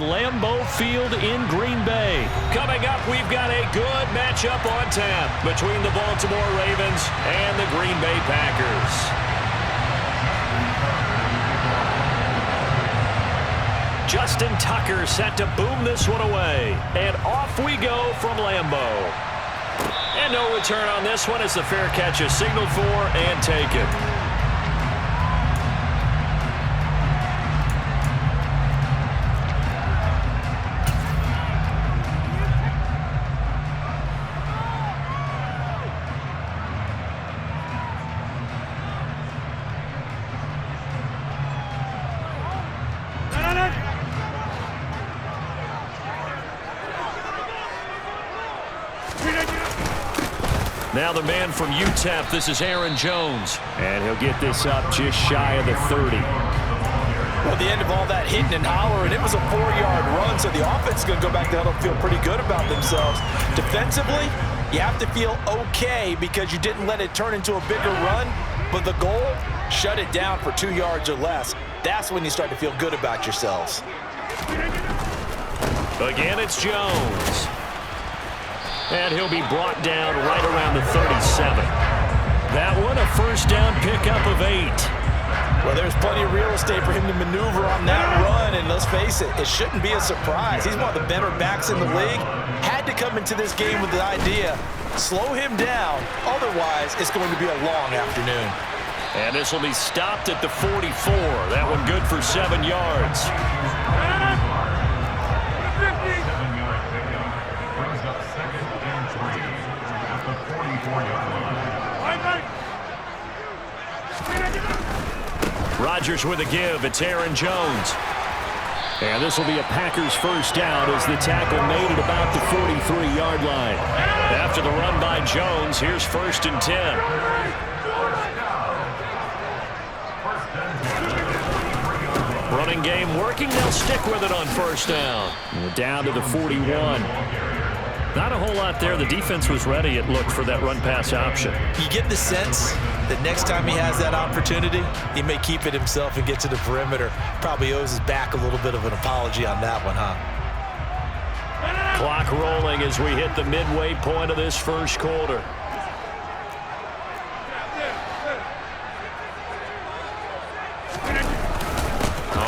Lambeau Field in Green Bay. Coming up, we've got a good matchup on tap between the Baltimore Ravens and the Green Bay Packers. Justin Tucker set to boom this one away. And off we go from Lambeau. And no return on this one as the fair catch is signaled for and taken. Now the man from UTEP, this is Aaron Jones. And he'll get this up just shy of the 30. Well, the end of all that hitting and hollering, it was a 4-yard run, so the offense is going to go back to huddle and feel pretty good about themselves. Defensively, you have to feel okay because you didn't let it turn into a bigger run, but the goal, shut it down for 2 yards or less. That's when you start to feel good about yourselves. Again, it's Jones. And he'll be brought down right around the 37. That one, a first down pickup of 8. Well, there's plenty of real estate for him to maneuver on that run, and let's face it, it shouldn't be a surprise. He's one of the better backs in the league. Had to come into this game with the idea, slow him down, otherwise it's going to be a long afternoon. And this will be stopped at the 44. That one good for 7 yards. Rodgers with a give. It's Aaron Jones. And this will be a Packers first down as the tackle made at about the 43-yard line. After the run by Jones, here's 1st and 10. Running game working. They'll stick with it on first down. And down to the 41. Not a whole lot there. The defense was ready, it looked, for that run-pass option. You get the sense that next time he has that opportunity, he may keep it himself and get to the perimeter. Probably owes his back a little bit of an apology on that one, huh? Clock rolling as we hit the midway point of this first quarter.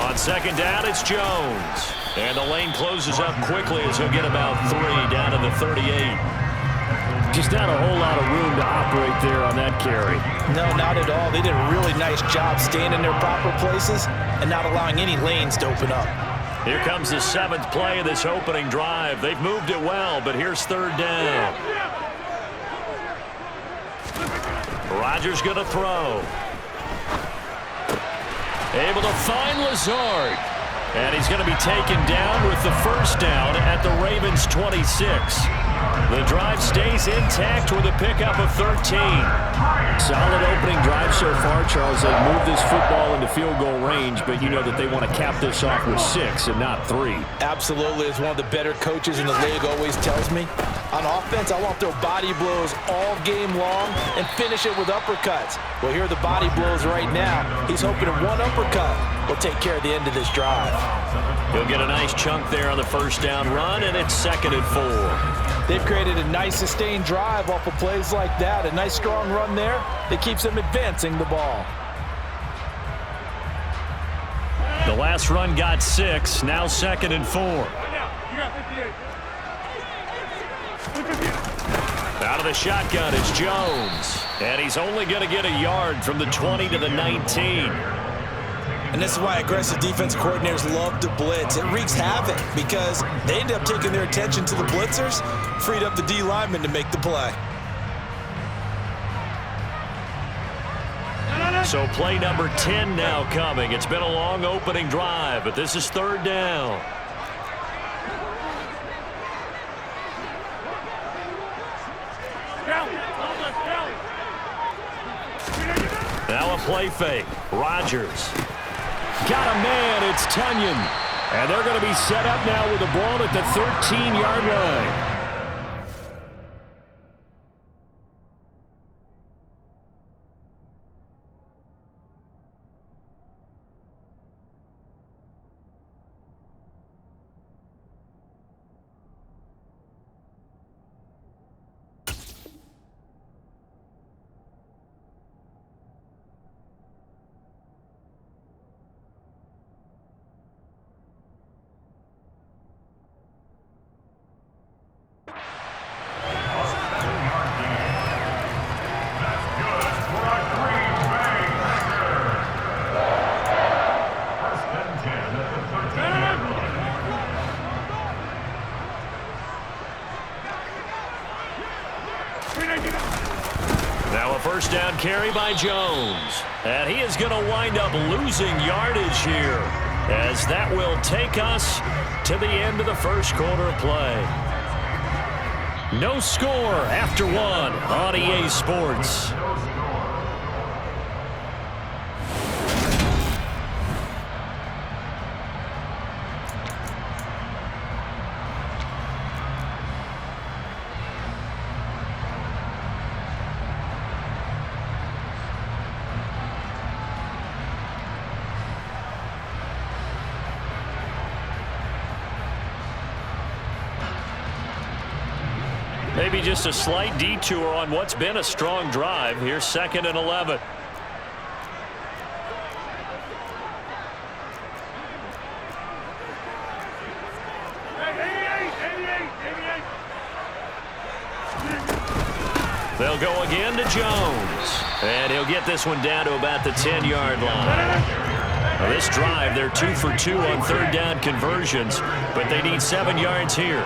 On second down, it's Jones. And the lane closes up quickly as he'll get about 3 down to the 38. Just not a whole lot of room to operate there on that carry. No, not at all. They did a really nice job staying in their proper places and not allowing any lanes to open up. Here comes the 7th play of this opening drive. They've moved it well, but here's 3rd down. Rodgers going to throw. Able to find Lazard. And he's going to be taken down with the first down at the Ravens' 26. The drive stays intact with a pickup of 13. Solid opening drive so far, Charles. They've moved this football into field goal range, but you know that they want to cap this off with 6 and not 3. Absolutely. As one of the better coaches in the league always tells me, on offense, I want to throw body blows all game long and finish it with uppercuts. Well, here are the body blows right now. He's hoping that one uppercut will take care of the end of this drive. He'll get a nice chunk there on the first down run, and it's 2nd and 4. They've created a nice sustained drive off of plays like that. A nice strong run there that keeps them advancing the ball. The last run got 6, now 2nd and 4. Out of the shotgun, it's Jones. And he's only going to get a yard from the 20 to the 19. And this is why aggressive defensive coordinators love to blitz. It wreaks havoc because they end up taking their attention to the blitzers, freed up the D lineman to make the play. So play number 10 now coming. It's been a long opening drive, but this is 3rd down. Now a play fake. Rodgers. Got a man. It's Tunyon. And they're going to be set up now with the ball at the 13-yard line. first down carry by Jones. And he is going to wind up losing yardage here, as that will take us to the end of the first quarter of play. No score after one on EA Sports. Maybe just a slight detour on what's been a strong drive. Here's 2nd and 11. They'll go again to Jones. And he'll get this one down to about the 10-yard line. Now this drive, they're 2 for 2 on 3rd down conversions, but they need 7 yards here.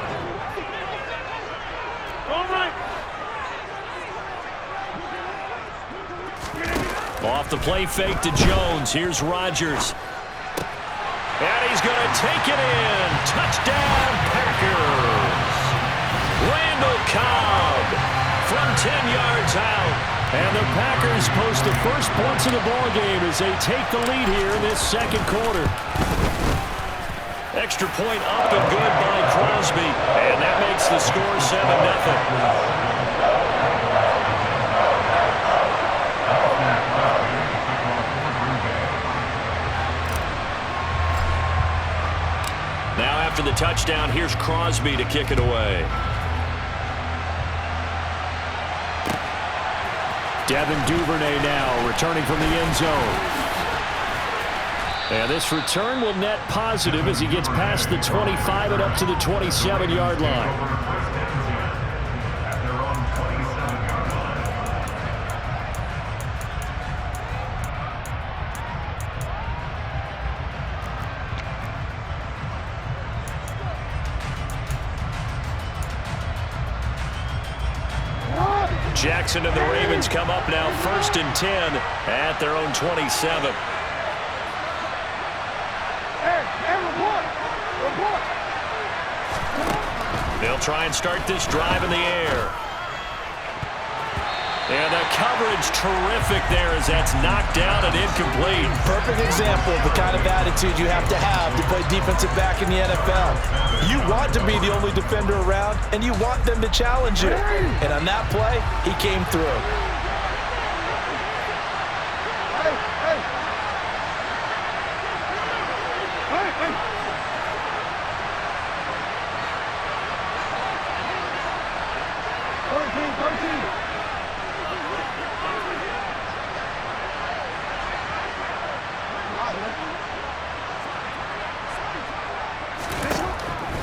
Off the play fake to Jones. Here's Rodgers. And he's going to take it in. Touchdown, Packers. Randall Cobb from 10 yards out. And the Packers post the first points of the ballgame as they take the lead here in this second quarter. Extra point up and good by Crosby. And that makes the score 7-0. Now after the touchdown, here's Crosby to kick it away. Devin Duvernay now returning from the end zone. And this return will net positive as he gets past the 25 and up to the 27-yard line. Jackson and the Ravens come up now 1st and 10 at their own 27. They'll try and start this drive in the air. And the coverage terrific there as that's knocked down and incomplete. Perfect example of the kind of attitude you have to play defensive back in the NFL. You want to be the only defender around, and you want them to challenge you. And on that play, he came through.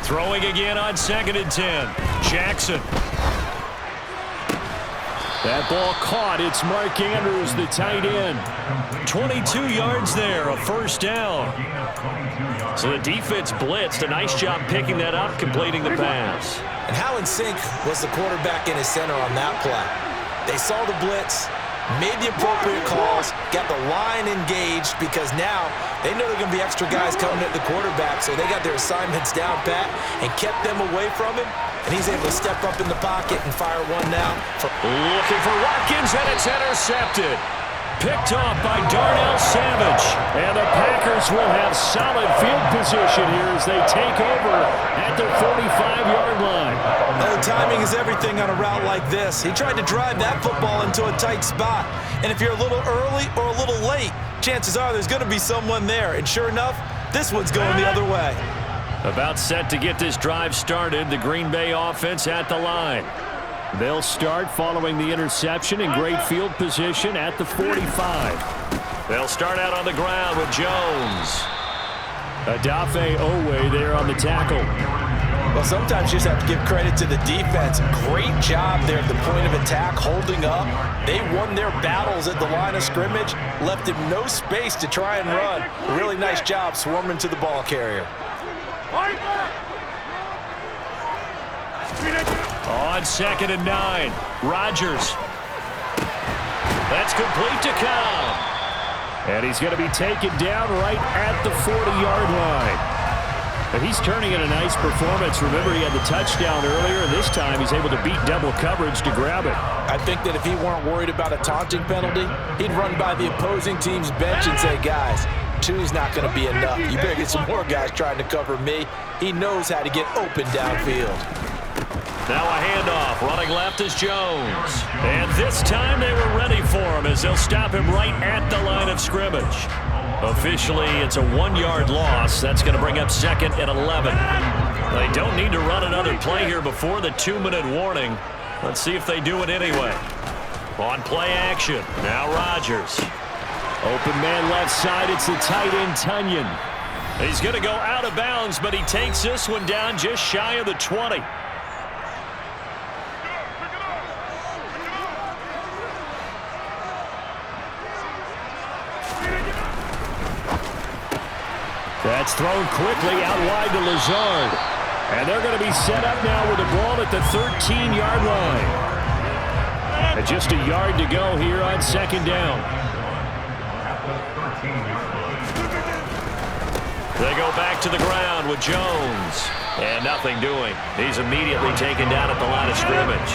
Throwing again on 2nd and 10. Jackson. That ball caught. It's Mark Andrews, the tight end. 22 yards there, a first down. So the defense blitzed. A nice job picking that up, completing the pass. And how in sync was the quarterback in his center on that play? They saw the blitz, made the appropriate calls, got the line engaged because now they know they're going to be extra guys coming at the quarterback, so they got their assignments down pat and kept them away from him, and he's able to step up in the pocket and fire one now. Looking for Watkins, and it's intercepted. Picked off by Darnell Savage. And the Packers will have solid field position here as they take over at their 45-yard line. Oh, timing is everything on a route like this. He tried to drive that football into a tight spot. And if you're a little early or a little late, chances are there's going to be someone there. And sure enough, this one's going the other way. About set to get this drive started, the Green Bay offense at the line. They'll start following the interception in great field position at the 45. They'll start out on the ground with Jones. Adafe Owe there on the tackle. Well, sometimes you just have to give credit to the defense. Great job there at the point of attack, holding up. They won their battles at the line of scrimmage, left him no space to try and run. Really nice job swarming to the ball carrier. On 2nd and 9, Rodgers. That's complete to Cobb. And he's going to be taken down right at the 40-yard line. And he's turning in a nice performance. Remember, he had the touchdown earlier, and this time he's able to beat double coverage to grab it. I think that if he weren't worried about a taunting penalty, he'd run by the opposing team's bench and say, guys, 2's not going to be enough. You better get some more guys trying to cover me. He knows how to get open downfield. Now a handoff. Running left is Jones. And this time they were ready for him as they'll stop him right at the line of scrimmage. Officially, it's a 1-yard loss. That's going to bring up 2nd and 11. They don't need to run another play here before the 2-minute warning. Let's see if they do it anyway. On play action. Now Rodgers. Open man left side. It's the tight end, Tunyon. He's going to go out of bounds, but he takes this one down just shy of the 20. That's thrown quickly out wide to Lazard. And they're going to be set up now with the ball at the 13-yard line. And just a yard to go here on 2nd down. They go back to the ground with Jones. And nothing doing. He's immediately taken down at the line of scrimmage.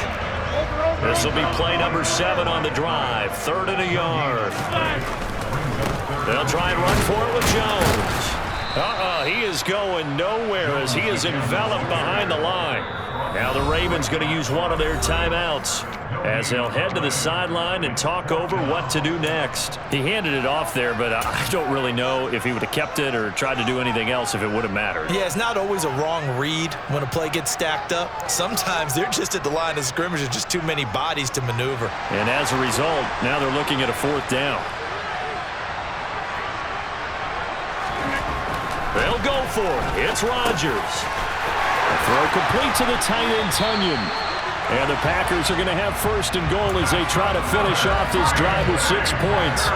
This will be play number 7 on the drive. 3rd and a yard. They'll try and run for it with Jones. He is going nowhere as he is enveloped behind the line. Now the Ravens going to use one of their timeouts as they'll head to the sideline and talk over what to do next. He handed it off there, but I don't really know if he would have kept it or tried to do anything else if it would have mattered. Yeah, it's not always a wrong read when a play gets stacked up. Sometimes they're just at the line of scrimmage. There's just too many bodies to maneuver. And as a result, now they're looking at a 4th down. They'll go for it. It's Rodgers. Throw complete to the tight end, Tunyon. And the Packers are going to have 1st and goal as they try to finish off this drive with 6 points.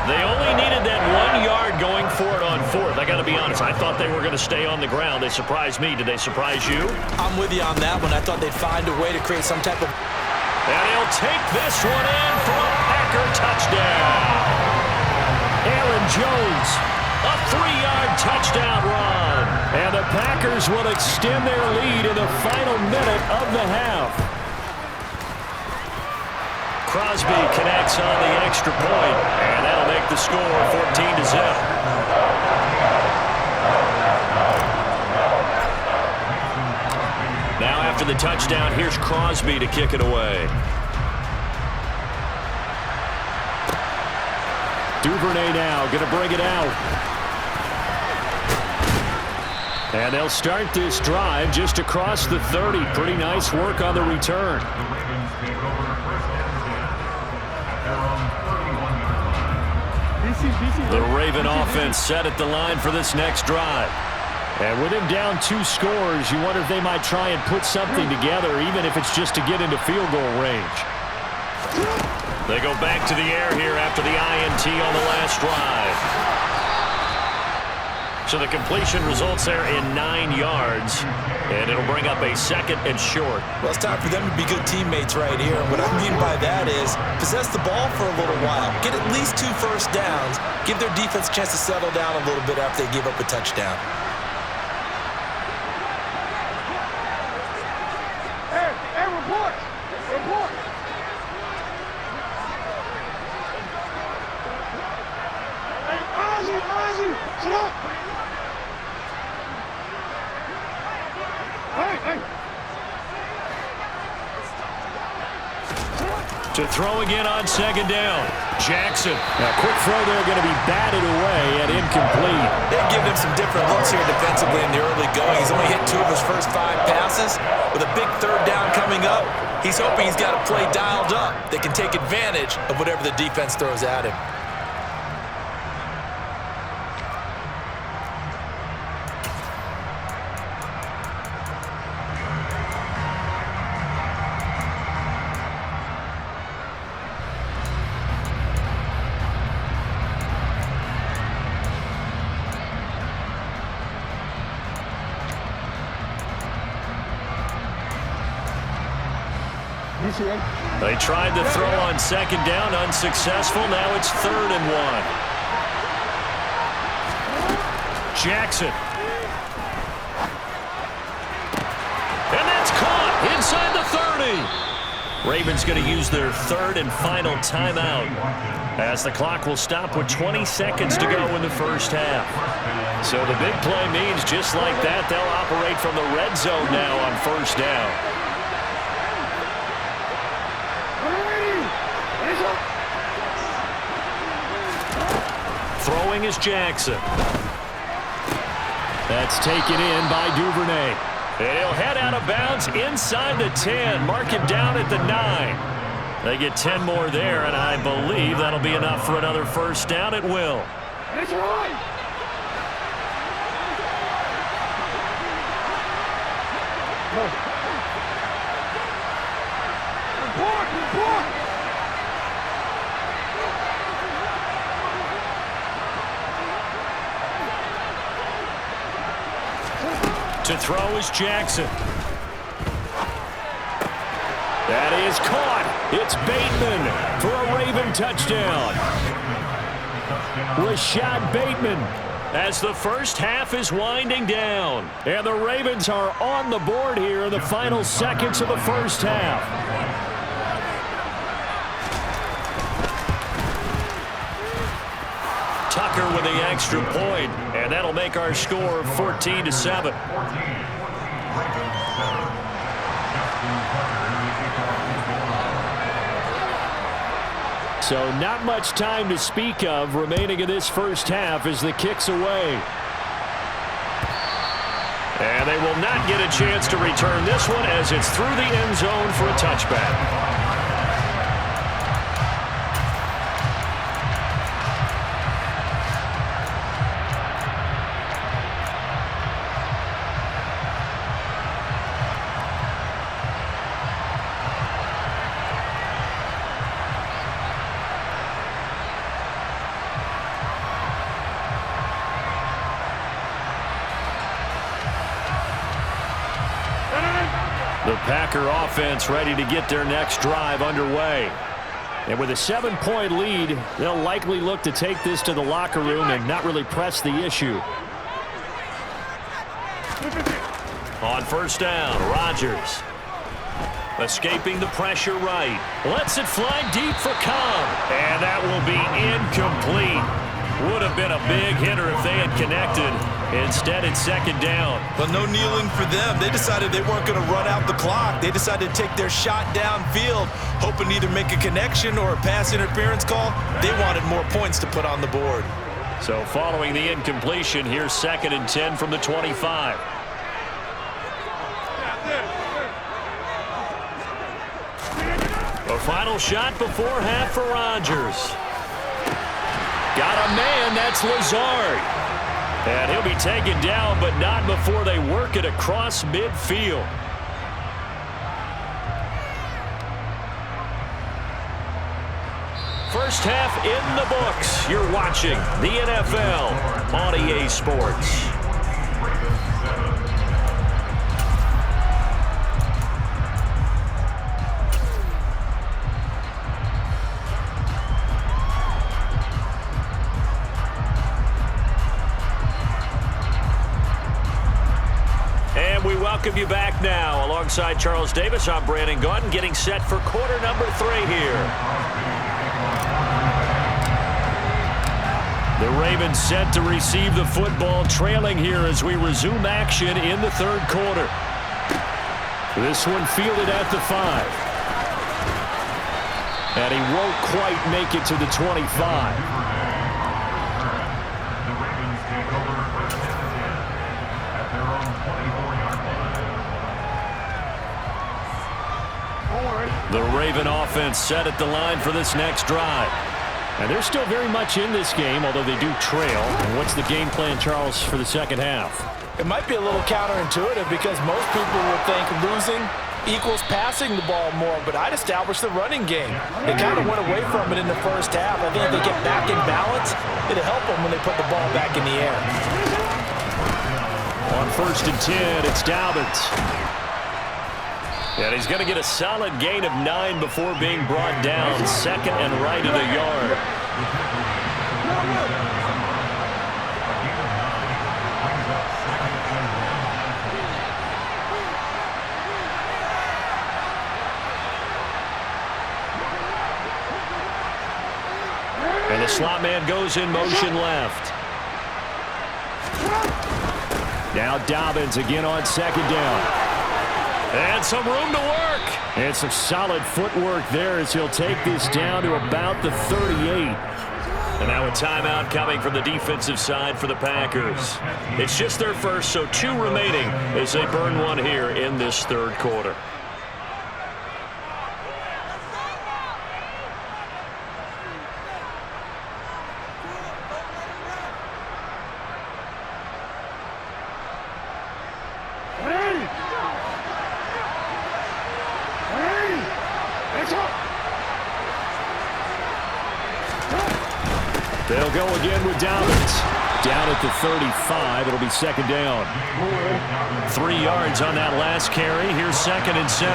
They only needed that 1 yard going for it on 4th. I got to be honest, I thought they were going to stay on the ground. They surprised me. Did they surprise you? I'm with you on that one. I thought they'd find a way to create some type of... And he'll take this one in for a Packer touchdown. Aaron Jones. A 3-yard touchdown run. And the Packers will extend their lead in the final minute of the half. Crosby connects on the extra point, and that'll make the score 14-0. Now after the touchdown, here's Crosby to kick it away. Duvernay now going to bring it out. And they'll start this drive just across the 30. Pretty nice work on the return. The Raven offense set at the line for this next drive. And with him down 2 scores, you wonder if they might try and put something together, even if it's just to get into field goal range. They go back to the air here after the INT on the last drive. So the completion results there in 9 yards, and it'll bring up a 2nd and short. Well, it's time for them to be good teammates right here. And what I mean by that is possess the ball for a little while, get at least 2 first downs, give their defense a chance to settle down a little bit after they give up a touchdown. Hey, report! Report! Hey, Ozzy, sit up! To throw again on 2nd down. Jackson. Now, quick throw there going to be batted away and incomplete. They've given him some different looks here defensively in the early going. He's only hit 2 of his first 5 passes. With a big 3rd down coming up, he's hoping he's got a play dialed up that can take advantage of whatever the defense throws at him. They tried to throw on second down, unsuccessful. Now it's 3rd and 1. Jackson. And that's caught inside the 30. Ravens going to use their 3rd and final timeout, as the clock will stop with 20 seconds to go in the first half. So the big play means just like that, they'll operate from the red zone now on 1st down. Throwing is Jackson. That's taken in by Duvernay. And he'll head out of bounds inside the 10. Mark him down at the 9. They get 10 more there, and I believe that'll be enough for another 1st down. It will. That's right. Report. To throw is Jackson. That is caught. It's Bateman for a Raven touchdown. Rashad Bateman, as the first half is winding down. And the Ravens are on the board here in the final seconds of the first half. Tucker with the extra point, and that'll make our score 14-7. So not much time to speak of remaining in this first half as the kick's away. And they will not get a chance to return this one as it's through the end zone for a touchback. The Packer offense ready to get their next drive underway. And with a 7-point lead, they'll likely look to take this to the locker room and not really press the issue. On 1st down, Rodgers. Escaping the pressure right. Lets it fly deep for Cobb. And that will be incomplete. Would have been a big hitter if they had connected. Instead, it's 2nd down. But no kneeling for them. They decided they weren't going to run out the clock. They decided to take their shot downfield, hoping to either make a connection or a pass interference call. They wanted more points to put on the board. So following the incompletion, here's 2nd and 10 from the 25. A final shot before half for Rodgers. Got a man, that's Lazard. And he'll be taken down, but not before they work it across midfield. First half in the books. You're watching the NFL on EA Sports. We welcome you back now. Alongside Charles Davis, I'm Brandon Gaudin, getting set for quarter number 3 here. The Ravens set to receive the football, trailing here as we resume action in the 3rd quarter. This one fielded at the 5. And he won't quite make it to the 25. The Raven offense set at the line for this next drive. And they're still very much in this game, although they do trail. And what's the game plan, Charles, for the 2nd half? It might be a little counterintuitive because most people would think losing equals passing the ball more, but I'd establish the running game. They kind of went away from it in the first half. I think if they get back in balance, it'll help them when they put the ball back in the air. On 1st and 10, it's Dobbins. And he's going to get a solid gain of 9 before being brought down. Second and right of the yard. And the slot man goes in motion left. Now Dobbins again on second down. And some room to work. And some solid footwork there as he'll take this down to about the 38. And now a timeout coming from the defensive side for the Packers. It's just their first, so 2 remaining as they burn one here in this third quarter. They'll go again with Dobbins. Down at the 35. It'll be second down. 3 yards on that last carry. Here's second and 7.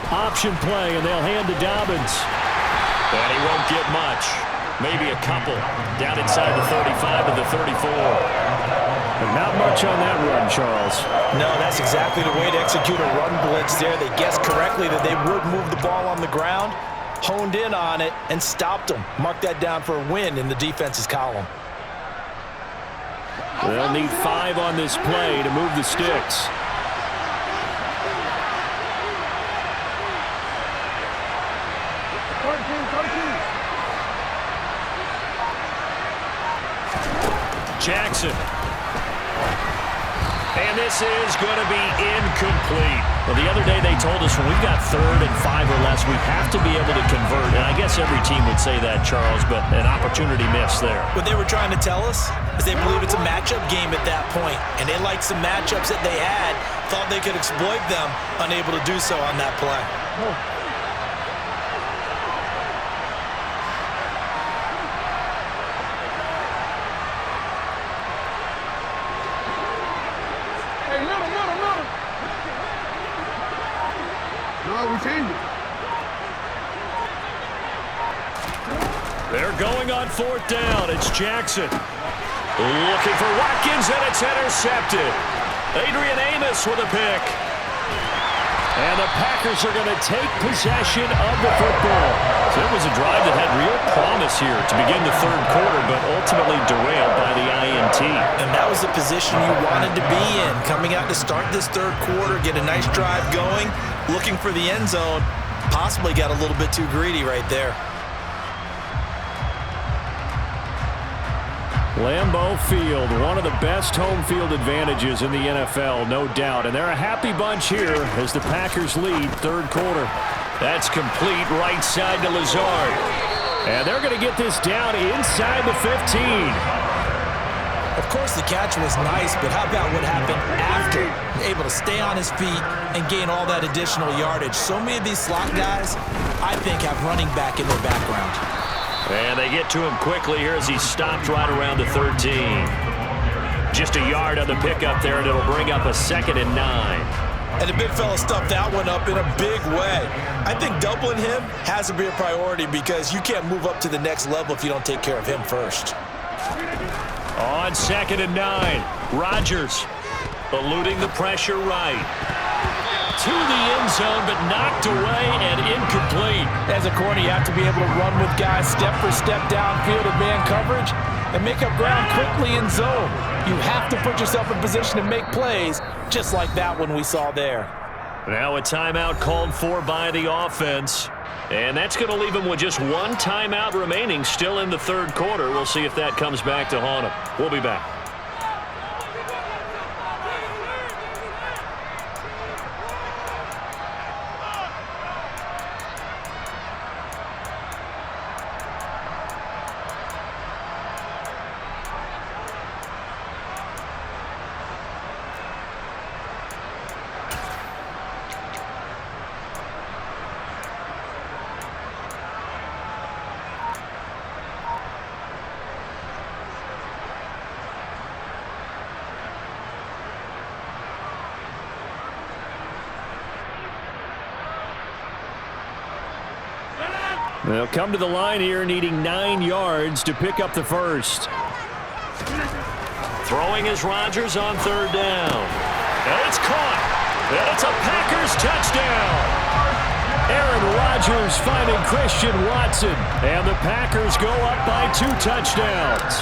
Option play, and they'll hand to Dobbins. And he won't get much. Maybe a couple. Down inside the 35 to the 34. And not much on that run, Charles. No, that's exactly the way to execute a run blitz there. They guessed correctly that they would move the ball on the ground, honed in on it, and stopped them. Mark that down for a win in the defense's column. They'll need 5 on this play to move the sticks. Jackson. And this is going to be incomplete. Well, the other day they told us when we've got 3rd and 5 or less, we have to be able to convert. And I guess every team would say that, Charles, but an opportunity missed there. What they were trying to tell us is they believe it's a matchup game at that point. And they liked some matchups that they had, thought they could exploit them, unable to do so on that play. They're going on 4th down. It's Jackson. Looking for Watkins, and it's intercepted. Adrian Amos with a pick. And the Packers are going to take possession of the football. So it was a drive that had real promise here to begin the third quarter, but ultimately derailed by the INT. And that was the position you wanted to be in. Coming out to start this third quarter, get a nice drive going, looking for the end zone. Possibly got a little bit too greedy right there. Lambeau Field, one of the best home field advantages in the NFL, no doubt. And they're a happy bunch here as the Packers lead third quarter. That's complete right side to Lazard. And they're going to get this down inside the 15. Of course, the catch was nice, but how about what happened after? Able to stay on his feet and gain all that additional yardage. So many of these slot guys, I think, have running back in their background. And they get to him quickly here as he stopped right around the 13. Just a yard on the pickup there, and it'll bring up a 2nd and 9. And the big fella stuffed that one up in a big way. I think doubling him has to be a priority because you can't move up to the next level if you don't take care of him first. On 2nd and 9, Rodgers eluding the pressure right. To the end zone, but knocked away and incomplete. As a corner, you have to be able to run with guys step for step downfield in man coverage and make up ground quickly in zone. You have to put yourself in position to make plays, just like that one we saw there. Now a timeout called for by the offense. And that's going to leave him with just 1 timeout remaining still in the third quarter. We'll see if that comes back to haunt him. We'll be back. They'll come to the line here needing 9 yards to pick up the first. Throwing is Rodgers on third down. And it's caught. And it's a Packers touchdown. Aaron Rodgers finding Christian Watson. And the Packers go up by 2 touchdowns.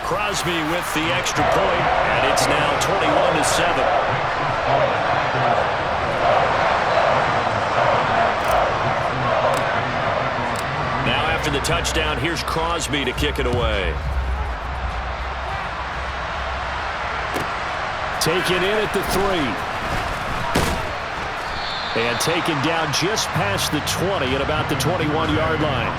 Crosby with the extra point, and it's now 21-7. Now after the touchdown, here's Crosby to kick it away. Taken in at the 3. And taken down just past the 20 at about the 21-yard line.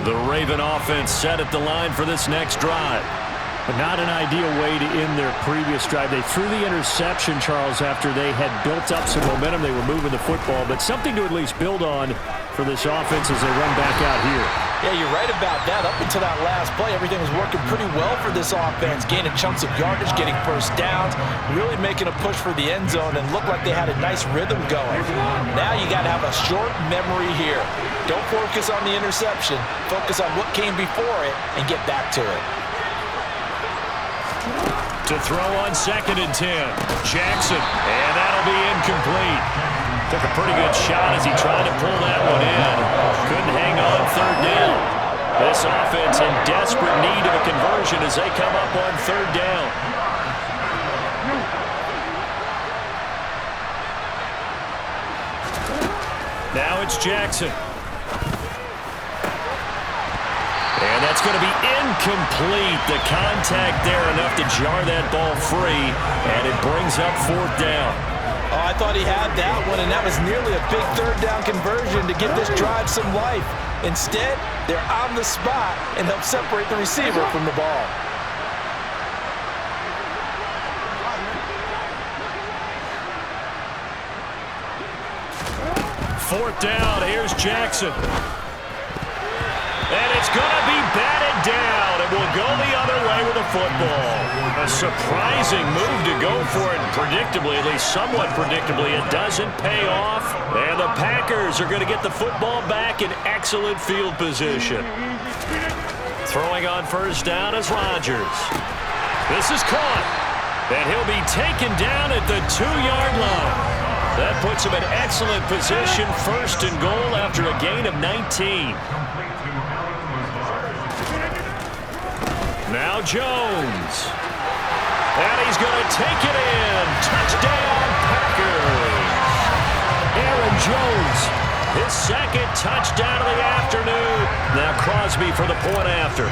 The Raven offense set at the line for this next drive. But not an ideal way to end their previous drive. They threw the interception, Charles, after they had built up some momentum. They were moving the football, but something to at least build on for this offense as they run back out here. Yeah, you're right about that. Up until that last play, everything was working pretty well for this offense, gaining chunks of yardage, getting first downs, really making a push for the end zone, and looked like they had a nice rhythm going. Now you got to have a short memory here. Don't focus on the interception. Focus on what came before it and get back to it. To throw on 2nd and 10. Jackson, and that'll be incomplete. Took a pretty good shot as he tried to pull that one in. Couldn't hang on 3rd down. This offense in desperate need of a conversion as they come up on 3rd down. Now it's Jackson. And that's going to be incomplete. The contact there enough to jar that ball free, and it brings up 4th down. Oh, I thought he had that one, and that was nearly a big 3rd down conversion to give this drive some life. Instead, they're on the spot and help separate the receiver from the ball. Fourth down, here's Jackson. And it's going to be batted down. It will go the other way with the football. A surprising move to go for it. Predictably, at least somewhat predictably, it doesn't pay off. And the Packers are going to get the football back in excellent field position. Throwing on first down is Rodgers. This is caught. And he'll be taken down at the 2-yard line. That puts him in excellent position, 1st and goal after a gain of 19. Now Jones. And he's going to take it in. Touchdown, Packers. Aaron Jones. His 2nd touchdown of the afternoon. Now Crosby for the point after.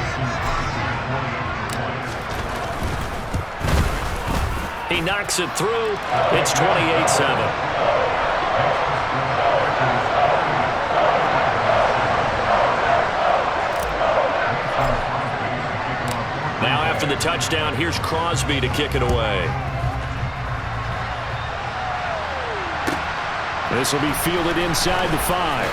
He knocks it through. It's 28-7. Now after the touchdown, here's Crosby to kick it away. This will be fielded inside the 5.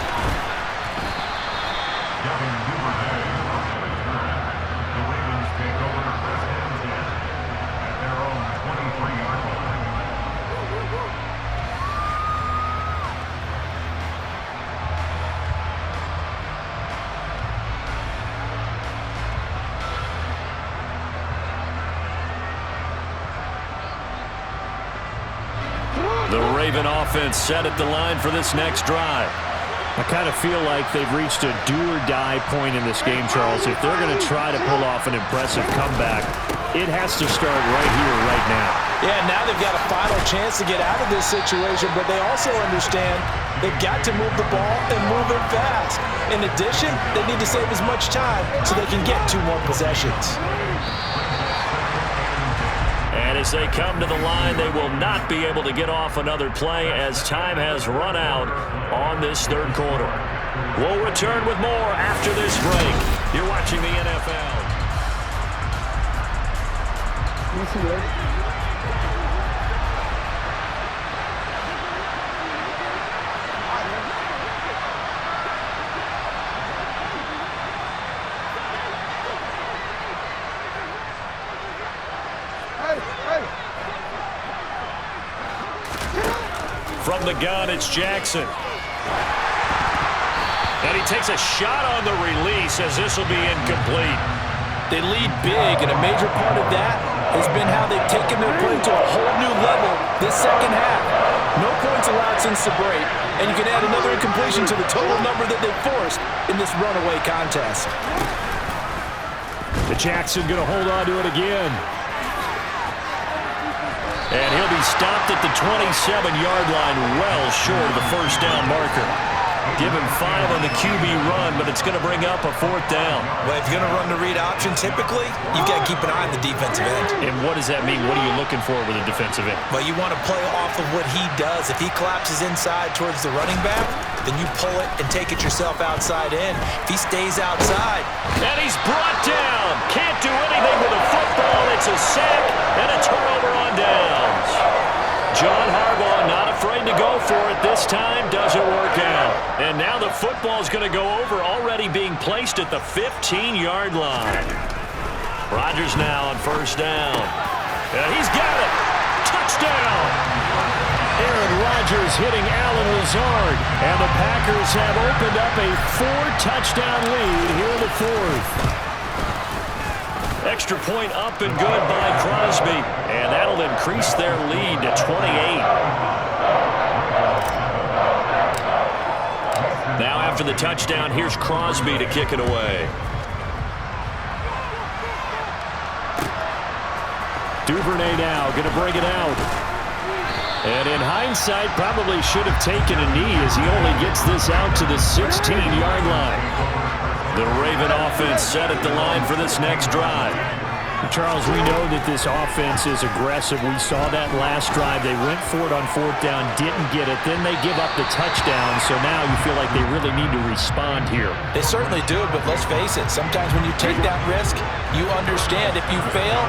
The Raven offense set at the line for this next drive. I kind of feel like they've reached a do-or-die point in this game, Charles. If they're going to try to pull off an impressive comeback, it has to start right here, right now. Yeah, now they've got a final chance to get out of this situation, but they also understand they've got to move the ball and move it fast. In addition, they need to save as much time so they can get 2 more possessions. And as they come to the line, they will not be able to get off another play as time has run out on this 3rd quarter. We'll return with more after this break. You're watching the NFL. From the gun, it's Jackson. And he takes a shot on the release as this will be incomplete. They lead big, and a major part of that has been how they've taken their play to a whole new level this second half. No points allowed since the break, and you can add another incompletion to the total number that they've forced in this runaway contest. The Jackson going to hold on to it again. And he'll be stopped at the 27-yard line, well short of the first down marker. Give him 5 on the QB run, but it's going to bring up a 4th down. Well, if you're going to run the read option, typically, you've got to keep an eye on the defensive end. And what does that mean? What are you looking for with a defensive end? Well, you want to play off of what he does. If he collapses inside towards the running back, then you pull it and take it yourself outside in. If he stays outside. And he's brought down. Can't do anything with a football. It's a sack and a turnover on downs. John Harbaugh not afraid to go for it this time. Doesn't work out. And now the football's going to go over, already being placed at the 15-yard line. Rodgers now on first down. And he's got it. Touchdown. Aaron Rodgers hitting Allen Lazard. And the Packers have opened up a 4-touchdown lead here in the 4th. Extra point up and good by Crosby. And that'll increase their lead to 28. Now after the touchdown, here's Crosby to kick it away. Duvernay now going to bring it out. And in hindsight, probably should have taken a knee as he only gets this out to the 16-yard line. The Raven offense set at the line for this next drive. Charles, we know that this offense is aggressive. We saw that last drive. They went for it on 4th down, didn't get it. Then they give up the touchdown, so now you feel like they really need to respond here. They certainly do, but let's face it. Sometimes when you take that risk, you understand if you fail,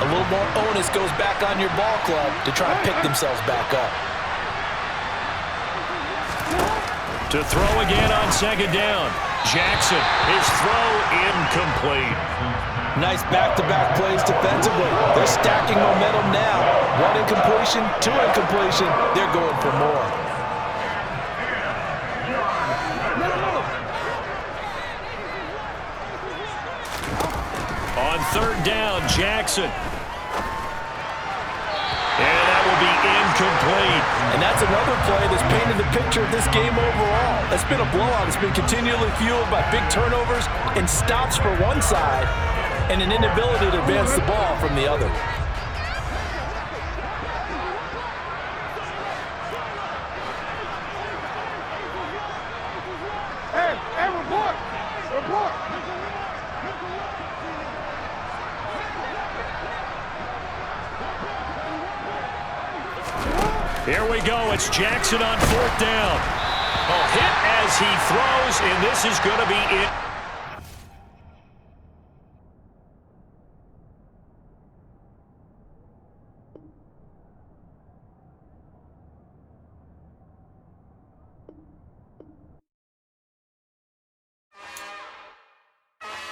a little more onus goes back on your ball club to try to pick themselves back up. To throw again on 2nd down. Jackson, his throw incomplete. Nice back-to-back plays defensively. They're stacking momentum now. 1 incompletion, 2 incompletion. They're going for more. On 3rd down, Jackson. And that will be incomplete. And that's another play that's painted the picture of this game overall. It's been a blowout. It's been continually fueled by big turnovers and stops for one side and an inability to advance the ball from the other. Hey, report! Report! Here we go. It's Jackson on 4th down. A hit as he throws, and this is going to be it.